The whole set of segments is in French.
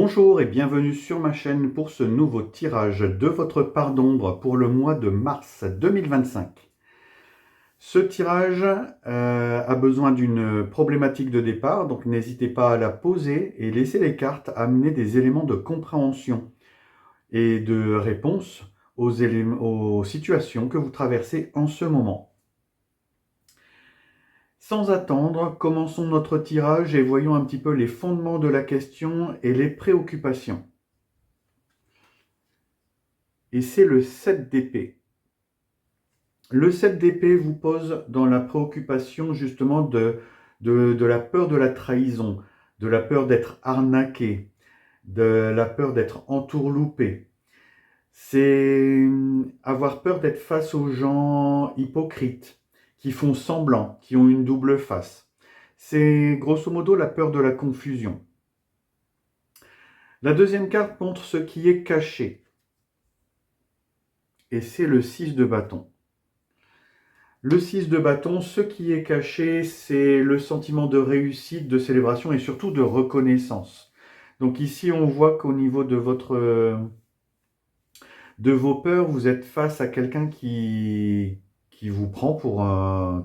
Bonjour et bienvenue sur ma chaîne pour ce nouveau tirage de votre part d'ombre pour le mois de mars 2025. Ce tirage a besoin d'une problématique de départ, donc n'hésitez pas à la poser et laissez les cartes amener des éléments de compréhension et de réponse aux situations que vous traversez en ce moment. Sans attendre, commençons notre tirage et voyons un petit peu les fondements de la question et les préoccupations. Et c'est le 7 d'épée. Le 7 d'épée vous pose dans la préoccupation justement de la peur de la trahison, de la peur d'être arnaqué, de la peur d'être entourloupé. C'est avoir peur d'être face aux gens hypocrites, qui font semblant, qui ont une double face. C'est grosso modo la peur de la confusion. La deuxième carte montre ce qui est caché. Et c'est le 6 de bâton. Le 6 de bâton, ce qui est caché, c'est le sentiment de réussite, de célébration et surtout de reconnaissance. Donc ici, on voit qu'au niveau de vos peurs, vous êtes face à quelqu'un qui vous prend pour un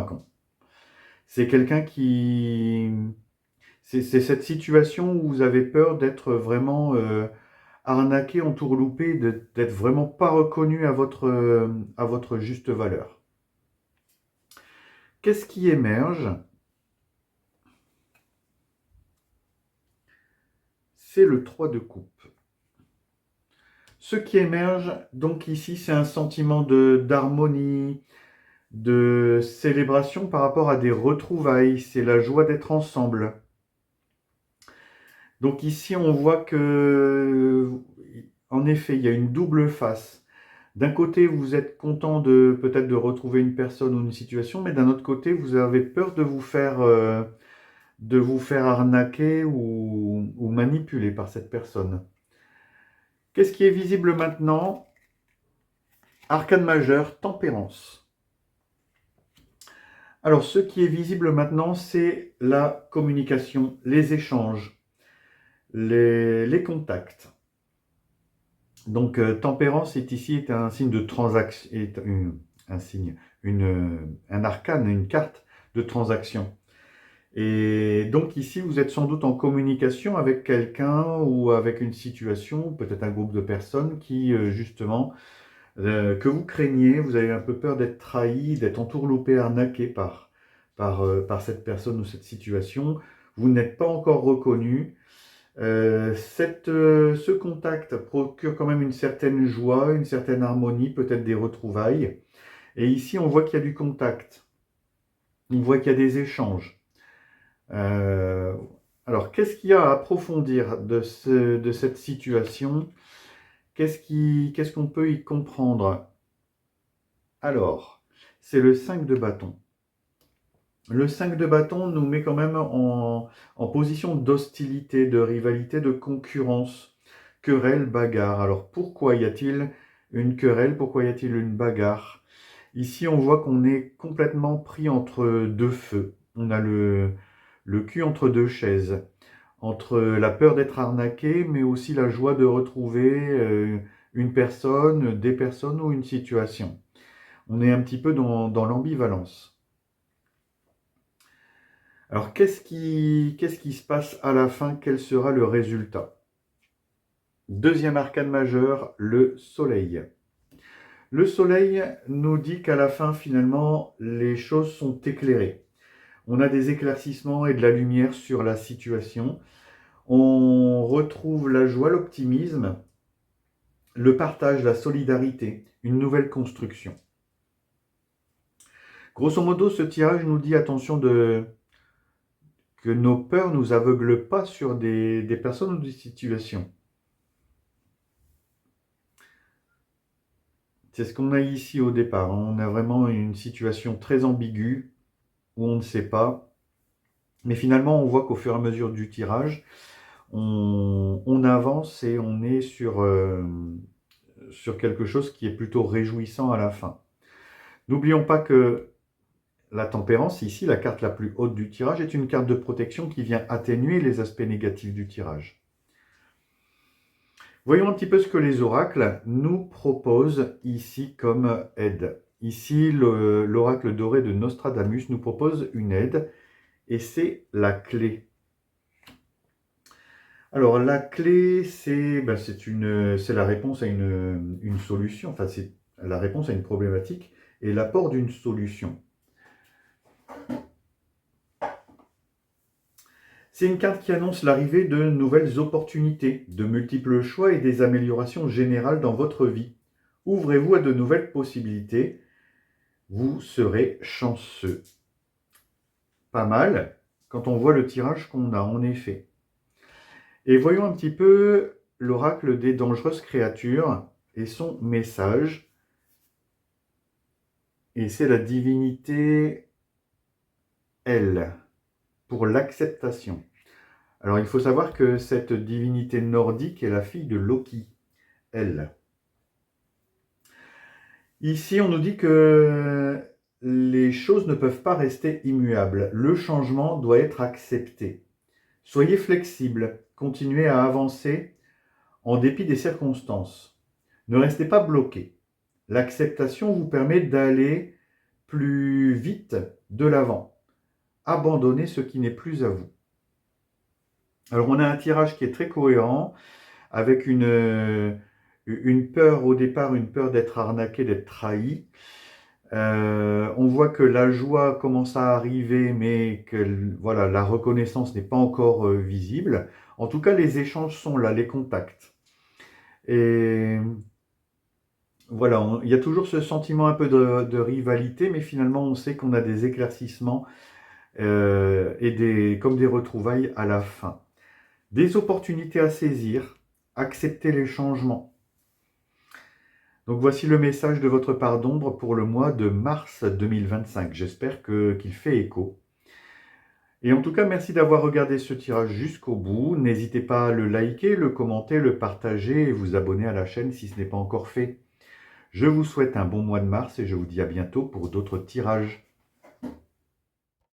con. C'est quelqu'un qui... C'est cette situation où vous avez peur d'être vraiment arnaqué, entourloupé, d'être vraiment pas reconnu à votre juste valeur. Qu'est-ce qui émerge? C'est le 3 de coupe. Ce qui émerge donc ici, c'est un sentiment d'harmonie, de célébration par rapport à des retrouvailles. C'est la joie d'être ensemble. Donc ici, on voit que, en effet, il y a une double face. D'un côté, vous êtes content peut-être de retrouver une personne ou une situation, mais d'un autre côté, vous avez peur de vous faire arnaquer ou manipuler par cette personne. Qu'est-ce qui est visible maintenant? Arcane majeur, tempérance. Alors, ce qui est visible maintenant, c'est la communication, les échanges, les contacts. Donc, tempérance est un signe de transaction, un arcane, une carte de transaction. Et donc ici, vous êtes sans doute en communication avec quelqu'un ou avec une situation, peut-être un groupe de personnes qui, justement, que vous craignez, vous avez un peu peur d'être trahi, d'être entourloupé, arnaqué par cette personne ou cette situation. Vous n'êtes pas encore reconnu. Ce contact procure quand même une certaine joie, une certaine harmonie, peut-être des retrouvailles. Et ici, on voit qu'il y a du contact. On voit qu'il y a des échanges. Alors, qu'est-ce qu'il y a à approfondir de cette situation? Qu'est-ce qu'on peut y comprendre? Alors, c'est le 5 de bâton. Le 5 de bâton nous met quand même en position d'hostilité, de rivalité, de concurrence, querelle, bagarre. Alors, pourquoi y a-t-il une querelle? Pourquoi y a-t-il une bagarre? Ici, on voit qu'on est complètement pris entre deux feux. On a le cul entre deux chaises, entre la peur d'être arnaqué, mais aussi la joie de retrouver une personne, des personnes ou une situation. On est un petit peu dans l'ambivalence. Alors, qu'est-ce qui se passe à la fin? Quel sera le résultat? Deuxième arcane majeur, le soleil. Le soleil nous dit qu'à la fin, finalement, les choses sont éclairées. On a des éclaircissements et de la lumière sur la situation. On retrouve la joie, l'optimisme, le partage, la solidarité, une nouvelle construction. Grosso modo, ce tirage nous dit attention que nos peurs ne nous aveuglent pas sur des personnes ou des situations. C'est ce qu'on a ici au départ. On a vraiment une situation très ambiguë où on ne sait pas. Mais finalement, on voit qu'au fur et à mesure du tirage, on avance et on est sur quelque chose qui est plutôt réjouissant à la fin. N'oublions pas que la tempérance, ici, la carte la plus haute du tirage, est une carte de protection qui vient atténuer les aspects négatifs du tirage. Voyons un petit peu ce que les oracles nous proposent ici comme aide. Ici, l'oracle doré de Nostradamus nous propose une aide et c'est la clé. Alors la clé, c'est la réponse à une solution, enfin c'est la réponse à une problématique et l'apport d'une solution. C'est une carte qui annonce l'arrivée de nouvelles opportunités, de multiples choix et des améliorations générales dans votre vie. Ouvrez-vous à de nouvelles possibilités, vous serez chanceux. Pas mal quand on voit le tirage qu'on a en effet. Et voyons un petit peu l'oracle des dangereuses créatures et son message. Et c'est la divinité Elle, pour l'acceptation. Alors il faut savoir que cette divinité nordique est la fille de Loki, Elle. Ici on nous dit que les choses ne peuvent pas rester immuables. Le changement doit être accepté. Soyez flexible, continuez à avancer en dépit des circonstances. Ne restez pas bloqué. L'acceptation vous permet d'aller plus vite de l'avant. Abandonnez ce qui n'est plus à vous. Alors on a un tirage qui est très cohérent, avec une peur au départ, une peur d'être arnaqué, d'être trahi. On voit que la joie commence à arriver, mais que voilà, la reconnaissance n'est pas encore visible. En tout cas, les échanges sont là, les contacts. Et voilà, il y a toujours ce sentiment un peu de rivalité, mais finalement, on sait qu'on a des éclaircissements et comme des retrouvailles à la fin. Des opportunités à saisir, accepter les changements. Donc voici le message de votre part d'ombre pour le mois de mars 2025. J'espère qu'il fait écho. Et en tout cas, merci d'avoir regardé ce tirage jusqu'au bout. N'hésitez pas à le liker, le commenter, le partager et vous abonner à la chaîne si ce n'est pas encore fait. Je vous souhaite un bon mois de mars et je vous dis à bientôt pour d'autres tirages.